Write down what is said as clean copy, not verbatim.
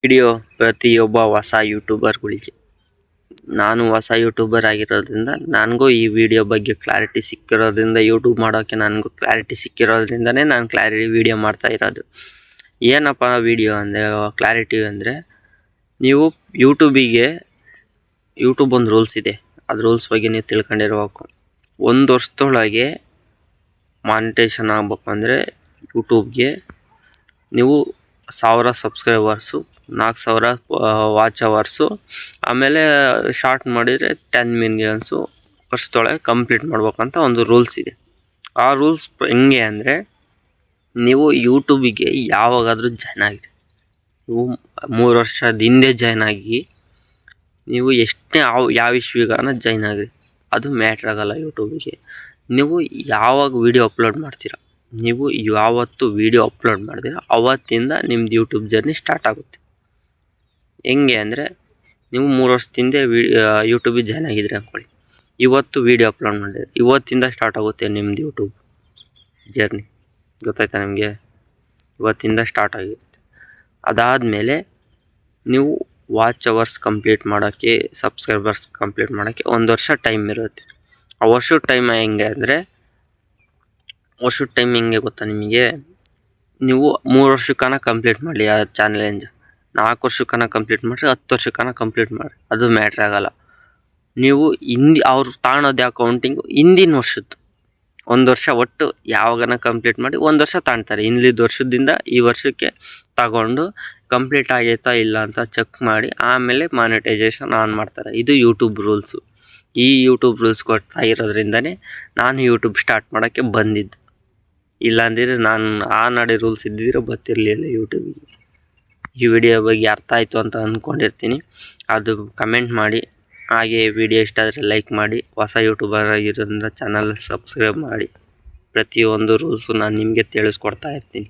Video ಪ್ರತಿಯೊಬ್ಬ ಹೊಸ ಯೂಟ್ಯೂಬರ್ಗಳಿಗೆ ನಾನು ಹೊಸ ಯೂಟ್ಯೂಬರ್ ಆಗಿರೋದ್ರಿಂದ ನನಗೂ ಈ ವಿಡಿಯೋ ಬಗ್ಗೆ ಕ್ಲಾರಿಟಿ ಸಿಕ್ಕಿರೋದ್ರಿಂದ ಯೂಟ್ಯೂಬ್ ಮಾಡೋಕ್ಕೆ ನನಗೂ ಕ್ಲಾರಿಟಿ ಸಿಕ್ಕಿರೋದ್ರಿಂದನೇ ನಾನು ವಿಡಿಯೋ ಮಾಡ್ತಾ ಇರೋದು. ಏನಪ್ಪ ವಿಡಿಯೋ ಅಂದರೆ ಕ್ಲಾರಿಟಿ ಅಂದರೆ ನೀವು ಯೂಟ್ಯೂಬ್ ಒಂದು ರೂಲ್ಸ್ ಇದೆ. ಅದು ರೂಲ್ಸ್ ಬಗ್ಗೆ ನೀವು ತಿಳ್ಕೊಂಡಿರ್ಬೇಕು. 1 ವರ್ಷದೊಳಗೆ ಮಾನಿಟೇಷನ್ ಆಗಬೇಕು ಅಂದರೆ ಯೂಟ್ಯೂಬ್ಗೆ ನೀವು 1000 ಸಬ್ಸ್ಕ್ರೈಬರ್ಸು, 4000 ವಾಚ್ ಅವರ್ಸು, ಆಮೇಲೆ ಶಾರ್ಟ್ ಮಾಡಿದರೆ 10 ಮಿಲಿಯನ್ಸು ವರ್ಷದೊಳಗೆ ಕಂಪ್ಲೀಟ್ ಮಾಡ್ಬೇಕಂತ ಒಂದು ರೂಲ್ಸ್ ಇದೆ. ಆ ರೂಲ್ಸ್ ಹೆಂಗೆ ಅಂದರೆ ನೀವು ಯೂಟ್ಯೂಬಿಗೆ ಯಾವಾಗಾದರೂ ಜಾಯ್ನ್ ಆಗಿರಿ. ನೀವು 3 ವರ್ಷದ ಹಿಂದೆ ಜಾಯ್ನ್ ಆಗಿ ನೀವು ಎಷ್ಟೇ ಯಾವ ಇಶ್ವಿಗಾನ ಜಾಯ್ನ್ ಆಗಿರಿ, ಅದು ಮ್ಯಾಟ್ರ್ ಆಗೋಲ್ಲ ಯೂಟ್ಯೂಬಿಗೆ. ನೀವು ಯಾವಾಗ ವೀಡಿಯೋ ಅಪ್ಲೋಡ್ ಮಾಡ್ತೀರ, ನೀವು ಯಾವತ್ತು ವೀಡಿಯೋ ಅಪ್ಲೋಡ್ ಮಾಡ್ತೀರ ಅವತ್ತಿಂದ ನಿಮ್ಮದು ಯೂಟ್ಯೂಬ್ ಜರ್ನಿ ಸ್ಟಾರ್ಟ್ ಆಗುತ್ತೆ. ಹೆಂಗೆ ಅಂದರೆ ನೀವು 3 ವರ್ಷದಿಂದ ಯೂಟ್ಯೂಬಿಗೆ ಜಾಯ್ನ್ ಆಗಿದ್ರಿ ಅಂದ್ಕೊಳ್ಳಿ, ಇವತ್ತು ವೀಡಿಯೋ ಅಪ್ಲೋಡ್ ಮಾಡಿದ್ರೆ ಇವತ್ತಿಂದ ಸ್ಟಾರ್ಟ್ ಆಗುತ್ತೆ ನಿಮ್ಮದು ಯೂಟ್ಯೂಬ್ ಜರ್ನಿ. ಗೊತ್ತಾಯ್ತಾ ನಿಮಗೆ? ಇವತ್ತಿಂದ ಸ್ಟಾರ್ಟ್ ಆಗಿರುತ್ತೆ. ಅದಾದಮೇಲೆ ನೀವು ವಾಚ್ ಅವರ್ಸ್ ಕಂಪ್ಲೀಟ್ ಮಾಡೋಕ್ಕೆ, ಸಬ್ಸ್ಕ್ರೈಬರ್ಸ್ ಕಂಪ್ಲೀಟ್ ಮಾಡೋಕ್ಕೆ 1 ವರ್ಷ ಟೈಮ್ ಇರುತ್ತೆ. ಆ ವರ್ಷದ ಟೈಮ್ ಹೆಂಗೆ ಅಂದರೆ ಗೊತ್ತಾ ನಿಮಗೆ? ನೀವು 3 ವರ್ಷಕ್ಕನ ಕಂಪ್ಲೀಟ್ ಮಾಡಲಿ ಆ ಚಾಲೆಂಜ್, 4 ವರ್ಷಕ್ಕನ ಕಂಪ್ಲೀಟ್ ಮಾಡಿರಿ, 10 ವರ್ಷಕ್ಕನ ಕಂಪ್ಲೀಟ್ ಮಾಡಿರಿ, ಅದು ಮ್ಯಾಟ್ರ್ ಆಗೋಲ್ಲ. ನೀವು ಅವ್ರು ತಾಣೋದು ಅಕೌಂಟಿಂಗು ಹಿಂದಿನ ವರ್ಷದ್ದು 1 ವರ್ಷ ಒಟ್ಟು ಯಾವಾಗನ ಕಂಪ್ಲೀಟ್ ಮಾಡಿ 1 ವರ್ಷ ತಾಣ್ತಾರೆ. ಹಿಂದಿನ ವರ್ಷದಿಂದ ಈ ವರ್ಷಕ್ಕೆ ತಗೊಂಡು ಕಂಪ್ಲೀಟ್ ಆಗೈತಾ ಇಲ್ಲ ಅಂತ ಚೆಕ್ ಮಾಡಿ ಆಮೇಲೆ ಮಾನಿಟೈಸೇಷನ್ ಆನ್ ಮಾಡ್ತಾರೆ. ಇದು ಯೂಟ್ಯೂಬ್ ರೂಲ್ಸು. ಈ ಯೂಟ್ಯೂಬ್ ರೂಲ್ಸ್ ಕೊಡ್ತಾ ಇರೋದ್ರಿಂದನೇ ನಾನು ಯೂಟ್ಯೂಬ್ ಸ್ಟಾರ್ಟ್ ಮಾಡೋಕ್ಕೆ ಬಂದಿದ್ದು. ಇಲ್ಲಾಂದಿದ್ರೆ ನಾನು ನಾಡಿ ರೂಲ್ಸ್ ಇದ್ದಿದ್ರೆ ಗೊತ್ತಿರಲಿಲ್ಲ ಯೂಟ್ಯೂಬಿಗೆ. ಈ ವಿಡಿಯೋ ಬಗ್ಗೆ ಅರ್ಥ ಆಯಿತು ಅಂತ ಅಂದ್ಕೊಂಡಿರ್ತೀನಿ. ಅದು ಕಮೆಂಟ್ ಮಾಡಿ. ಹಾಗೆ ವಿಡಿಯೋ ಇಷ್ಟ ಆದರೆ ಲೈಕ್ ಮಾಡಿ. ಹೊಸ ಯೂಟ್ಯೂಬರ್ ಆಗಿರೋದ್ರಿಂದ ಚಾನಲ್ ಸಬ್ಸ್ಕ್ರೈಬ್ ಮಾಡಿ. ಪ್ರತಿಯೊಂದು ರೂಲ್ಸು ನಾನು ನಿಮಗೆ ತಿಳಿಸ್ಕೊಡ್ತಾ ಇರ್ತೀನಿ.